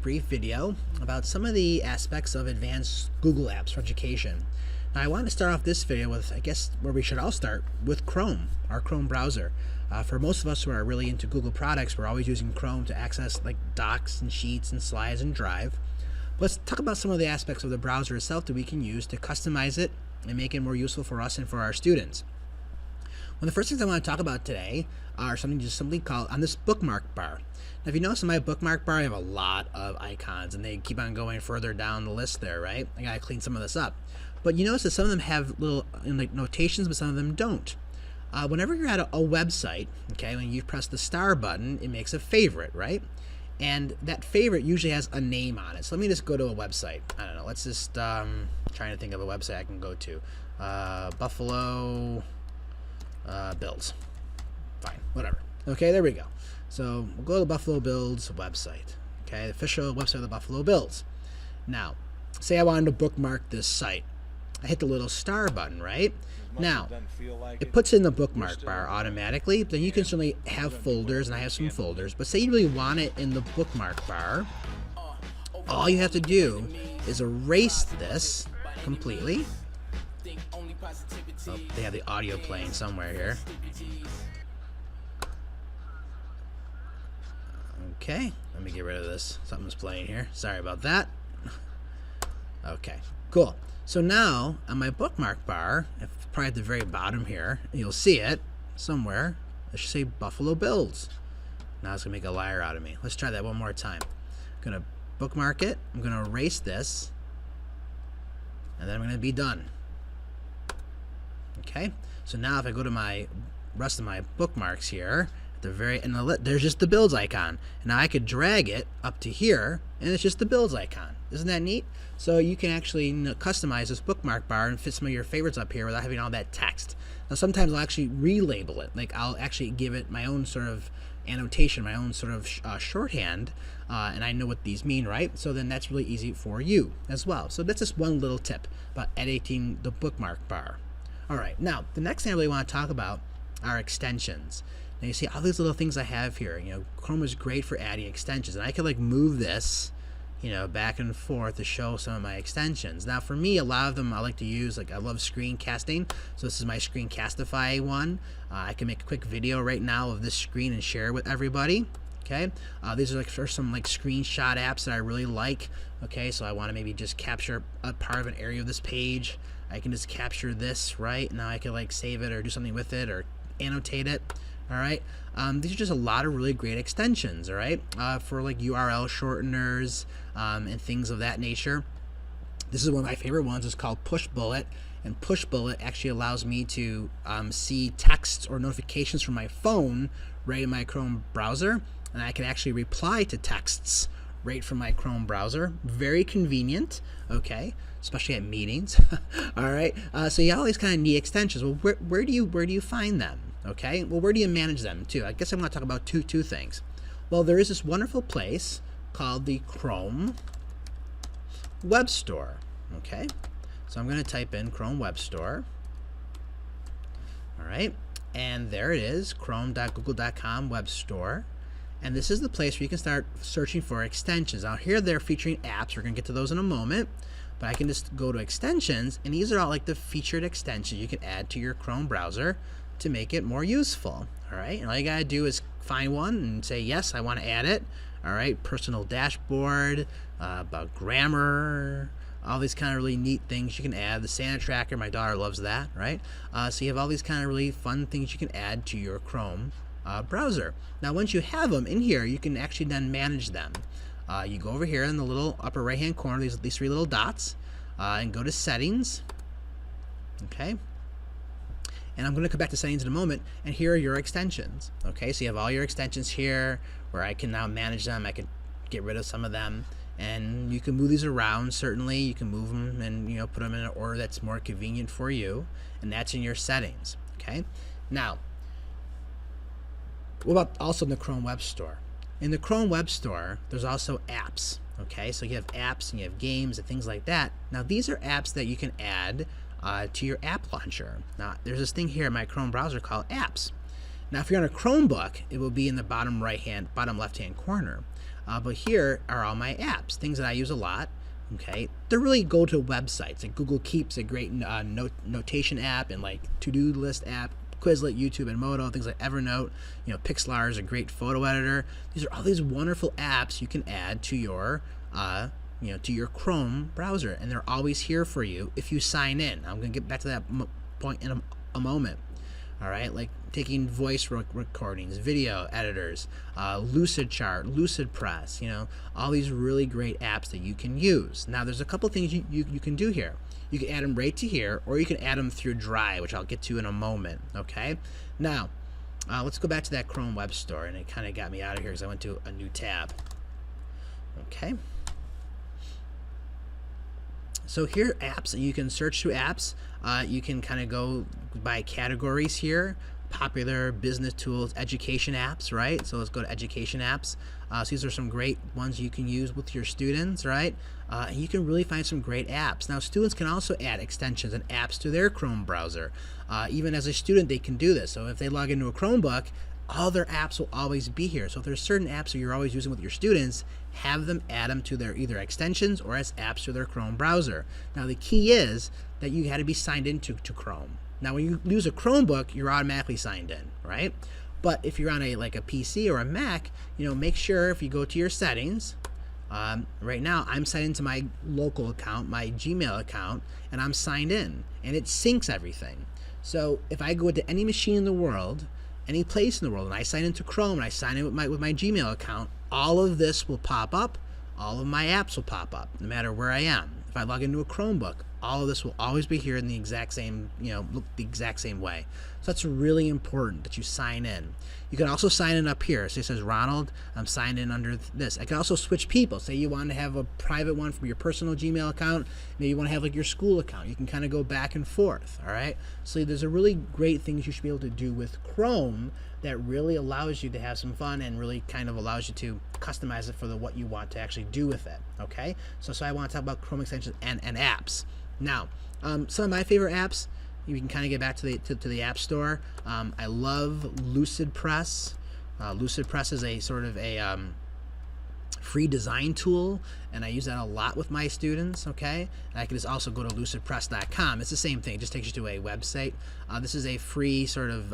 brief video about some of the aspects of advanced Google apps for education. Now I want to start off this video with, I guess, where we should all start, with Chrome, our Chrome browser. For most of us who are really into Google products, we're always using Chrome to access like docs and sheets and slides and Drive. Let's talk about some of the aspects of the browser itself that we can use to customize it and make it more useful for us and for our students. One of the first things I want to talk about today are something called on this Bookmark Bar. Now, if you notice in my Bookmark Bar, I have a lot of icons, and they keep on going further down the list there, right? I gotta clean some of this up. But you notice that some of them have little like notations, but some of them don't. Whenever you're at a website, okay, when you press the star button, it makes a favorite, right? And that favorite usually has a name on it. So let me just go to a website. I don't know. Let's just trying to think of a website I can go to. Buffalo Bills. Fine, whatever. Okay, there we go. So we'll go to the Buffalo Bills website. Okay, the official website of the Buffalo Bills. Now, say I wanted to bookmark this site. I hit the little star button, right? Now, it puts in the bookmark bar automatically. Then you can certainly have folders, and I have some folders. But say you really want it in the bookmark bar, all you have to do is erase this completely. Oh, they have the audio playing somewhere here. Okay, let me get rid of this. Something's playing here. Sorry about that. Okay, cool. So now, on my bookmark bar, probably at the very bottom here, you'll see it somewhere. It should say Buffalo Bills. Now it's going to make a liar out of me. Let's try that one more time. I'm going to bookmark it. I'm going to erase this. And then I'm going to be done. Okay, so now if I go to my rest of my bookmarks here, at the very end, there's just the Bills icon. And now I could drag it up to here, and it's just the Bills icon. Isn't that neat? So you can actually customize this bookmark bar and fit some of your favorites up here without having all that text. Now sometimes I'll actually relabel it. Like I'll actually give it my own sort of annotation, my own sort of shorthand, and I know what these mean, right? So then that's really easy for you as well. So that's just one little tip about editing the bookmark bar. All right, now the next thing I really want to talk about are extensions. Now you see all these little things I have here. You know, Chrome is great for adding extensions, and I could like move this, you know, back and forth to show some of my extensions. Now for me, a lot of them I like to use, like I love screencasting. So this is my Screencastify one. I can make a quick video right now of this screen and share it with everybody. Okay, these are like for some like screenshot apps that I really like. Okay, so I want to maybe just capture a part of an area of this page. I can just capture this, right? Now I can like save it or do something with it or annotate it. All right, these are just a lot of really great extensions, all right, for like URL shorteners and things of that nature. This is one of my favorite ones. It's called Push Bullet, and Push Bullet actually allows me to see texts or notifications from my phone right in my Chrome browser, and I can actually reply to texts right from my Chrome browser. Very convenient, okay, especially at meetings. All right, so you have all these kind of neat extensions. Well, where do you find them? Okay, well, where do you manage them too? I guess I'm going to talk about two things. Well, there is this wonderful place called the Chrome Web Store. Okay, so I'm going to type in Chrome Web Store. All right, and there it is, chrome.google.com Web Store. And this is the place where you can start searching for extensions. Now here they're featuring apps. We're going to get to those in a moment. But I can just go to extensions, and these are all like the featured extensions you can add to your Chrome browser to make it more useful. All right, and all you gotta do is find one and say yes, I want to add it. All right, personal dashboard, about grammar, all these kind of really neat things you can add. The Santa tracker, my daughter loves that, right? So you have all these kind of really fun things you can add to your Chrome browser. Now once you have them in here, you can actually then manage them. You go over here in the little upper right hand corner, these three little dots, and go to settings. Okay, and I'm going to come back to settings in a moment, and here are your extensions. Okay, so you have all your extensions here where I can now manage them. I can get rid of some of them, and you can move these around. Certainly you can move them and, you know, put them in an order that's more convenient for you, and that's in your settings. Okay, now what about also in the Chrome Web Store? In the Chrome Web Store, there's also apps. Okay, so you have apps and you have games and things like that. Now these are apps that you can add to your app launcher. Now there's this thing here in my Chrome browser called apps. Now if you're on a Chromebook, it will be in the bottom left hand corner. But here are all my apps, things that I use a lot. Okay, they're really go-to websites. Like Google Keep's a great notation app, and like to-do list app, Quizlet, YouTube, and Moto, things like Evernote. Pixlr is a great photo editor. These are all these wonderful apps you can add to your to your Chrome browser, and they're always here for you if you sign in. I'm going to get back to that point in a moment. All right, like taking voice recordings, video editors, Lucidchart, Lucidpress, all these really great apps that you can use. Now, there's a couple things you can do here. You can add them right to here, or you can add them through Drive, which I'll get to in a moment, okay? Now, let's go back to that Chrome Web Store, and it kind of got me out of here because I went to a new tab. Okay. So here are apps. You can search through apps. You can kind of go by categories here. Popular, business tools, education apps, right? So let's go to education apps. So these are some great ones you can use with your students, right? And you can really find some great apps. Now, students can also add extensions and apps to their Chrome browser. Even as a student, they can do this. So if they log into a Chromebook, all their apps will always be here. So if there's certain apps that you're always using with your students, have them add them to their either extensions or as apps to their Chrome browser. Now, the key is that you had to be signed into Chrome. Now, when you use a Chromebook, you're automatically signed in, right? But if you're on a PC or a Mac, make sure if you go to your settings, right now I'm signed into my local account, my Gmail account, and I'm signed in, and it syncs everything. So if I go to any machine in the world, any place in the world, and I sign into Chrome and I sign in with my Gmail account, all of this will pop up. All of my apps will pop up, no matter where I am. If I log into a Chromebook, all of this will always be here in the exact same, look the exact same way. So that's really important that you sign in. You can also sign in up here. So it says Ronald, I'm signed in under this. I can also switch people. Say you want to have a private one from your personal Gmail account. Maybe you want to have your school account. You can kind of go back and forth, all right? So there's a really great things you should be able to do with Chrome that really allows you to have some fun and really kind of allows you to customize it for what you want to actually do with it, okay? So I want to talk about Chrome extensions and apps. Now, some of my favorite apps, you can kind of get back to the App Store. I love Lucidpress. Lucidpress is a sort of a free design tool, and I use that a lot with my students, okay? And I can just also go to lucidpress.com. It's the same thing. It just takes you to a website. This is a free sort of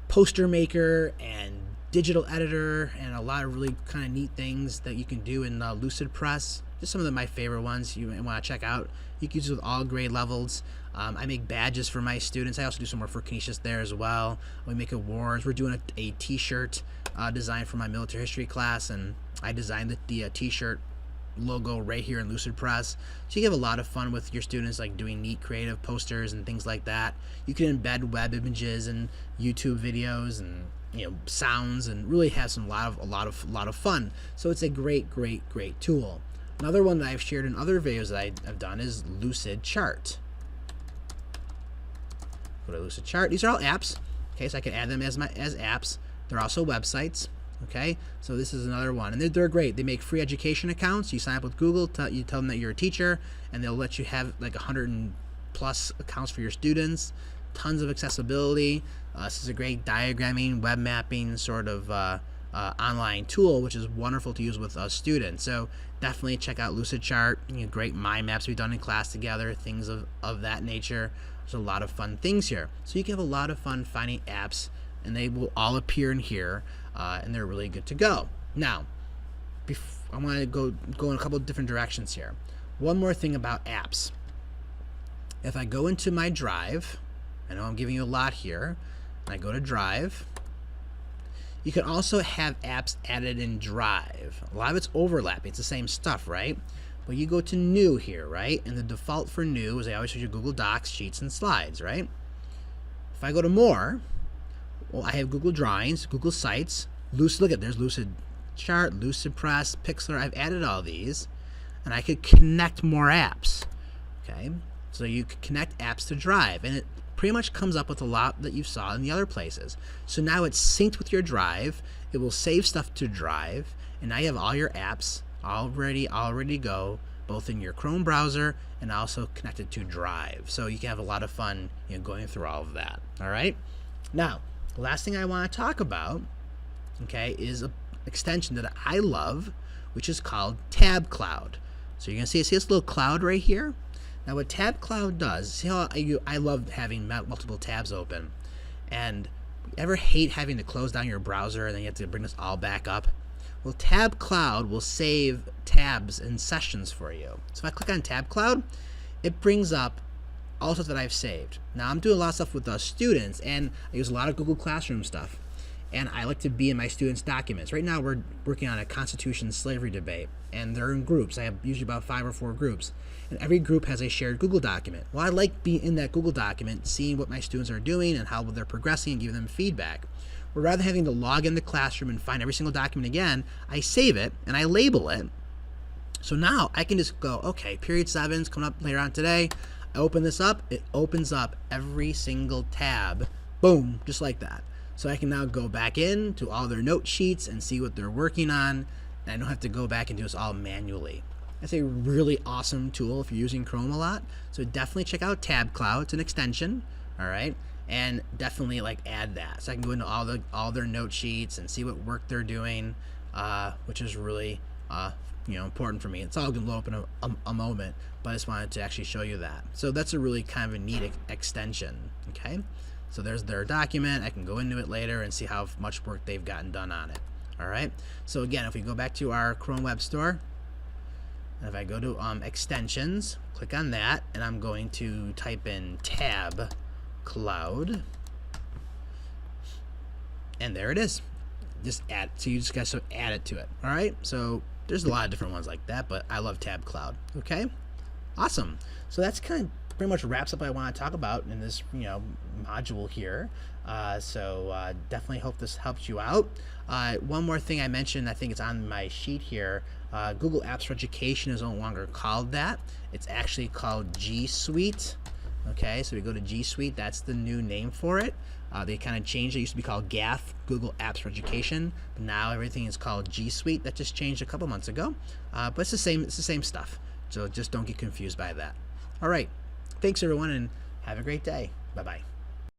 poster maker and digital editor and a lot of really kind of neat things that you can do in Lucidpress. Just some of my favorite ones you might want to check out. You can use it with all grade levels. I make badges for my students. I also do some more for Canisius there as well. We make awards. We're doing a t-shirt design for my military history class, and I designed the t-shirt logo right here in Lucidpress. So you have a lot of fun with your students, like doing neat creative posters and things like that. You can embed web images and YouTube videos and sounds, and really have a lot of fun. So it's a great tool. Another one that I've shared in other videos that I've done is Lucidchart. Go to Lucidchart. These are all apps. Okay, so I can add them as apps. They're also websites. Okay, so this is another one, and they're great. They make free education accounts. You sign up with Google. You tell them that you're a teacher, and they'll let you have like 100+ accounts for your students. Tons of accessibility. This is a great diagramming, web mapping sort of online tool, which is wonderful to use with students. So definitely check out Lucidchart. Great mind maps we've done in class together, things of that nature. There's a lot of fun things here. So you can have a lot of fun finding apps, and they will all appear in here, and they're really good to go. Now, I want to go in a couple of different directions here. One more thing about apps. If I go into my Drive, I know I'm giving you a lot here, and I go to Drive, you can also have apps added in Drive. A lot of it's overlapping. It's the same stuff, right? But you go to New here, right? And the default for New is I always use your Google Docs, Sheets, and Slides, right? If I go to More, well, I have Google Drawings, Google Sites, look at there's Lucidchart, Lucidpress, Pixlr. I've added all these, and I could connect more apps. Okay, so you could connect apps to Drive, and it pretty much comes up with a lot that you saw in the other places. So now it's synced with your Drive. It will save stuff to Drive, and now you have all your apps already go, both in your Chrome browser and also connected to Drive. So you can have a lot of fun going through all of that. All right. Now, the last thing I want to talk about, okay, is extension that I love, which is called Tab Cloud. So you're going to see this little cloud right here. Now what Tab Cloud does, see how I love having multiple tabs open. And ever hate having to close down your browser and then you have to bring this all back up? Well, Tab Cloud will save tabs and sessions for you. So if I click on Tab Cloud, it brings up all stuff that I've saved. Now I'm doing a lot of stuff with students, and I use a lot of Google Classroom stuff. And I like to be in my students' documents. Right now we're working on a Constitution slavery debate, and they're in groups. I have usually about 5 or 4 groups, and every group has a shared Google document. Well, I like being in that Google document, seeing what my students are doing and how they're progressing and giving them feedback. Well, rather than having to log in the classroom and find every single document again, I save it and I label it. So now I can just go, okay, period 7's coming up later on today. I open this up, it opens up every single tab, boom, just like that. So I can now go back in to all their note sheets and see what they're working on, and I don't have to go back and do this all manually. That's a really awesome tool if you're using Chrome a lot. So definitely check out Tab Cloud. It's an extension, all right? And definitely add that. So I can go into all their note sheets and see what work they're doing, which is really important for me. It's all going to load up in a moment, but I just wanted to actually show you that. So that's a really kind of a neat extension, okay? So there's their document. I can go into it later and see how much work they've gotten done on it. All right. So again, if we go back to our Chrome Web Store, and if I go to extensions, click on that, and I'm going to type in Tab Cloud, and there it is. Just add. So you just got to add it to it. All right. So there's a lot of different ones like that, but I love Tab Cloud. Okay. Awesome. So that's kind of pretty much wraps up what I want to talk about in this module here. So definitely hope this helps you out. One more thing I mentioned, I think it's on my sheet here. Google Apps for Education is no longer called that. It's actually called G Suite. Okay, so we go to G Suite. That's the new name for it. They kind of changed it. It used to be called GAF, Google Apps for Education. But now everything is called G Suite. That just changed a couple months ago. But it's the same stuff. So just don't get confused by that. All right. Thanks, everyone, and have a great day. Bye-bye.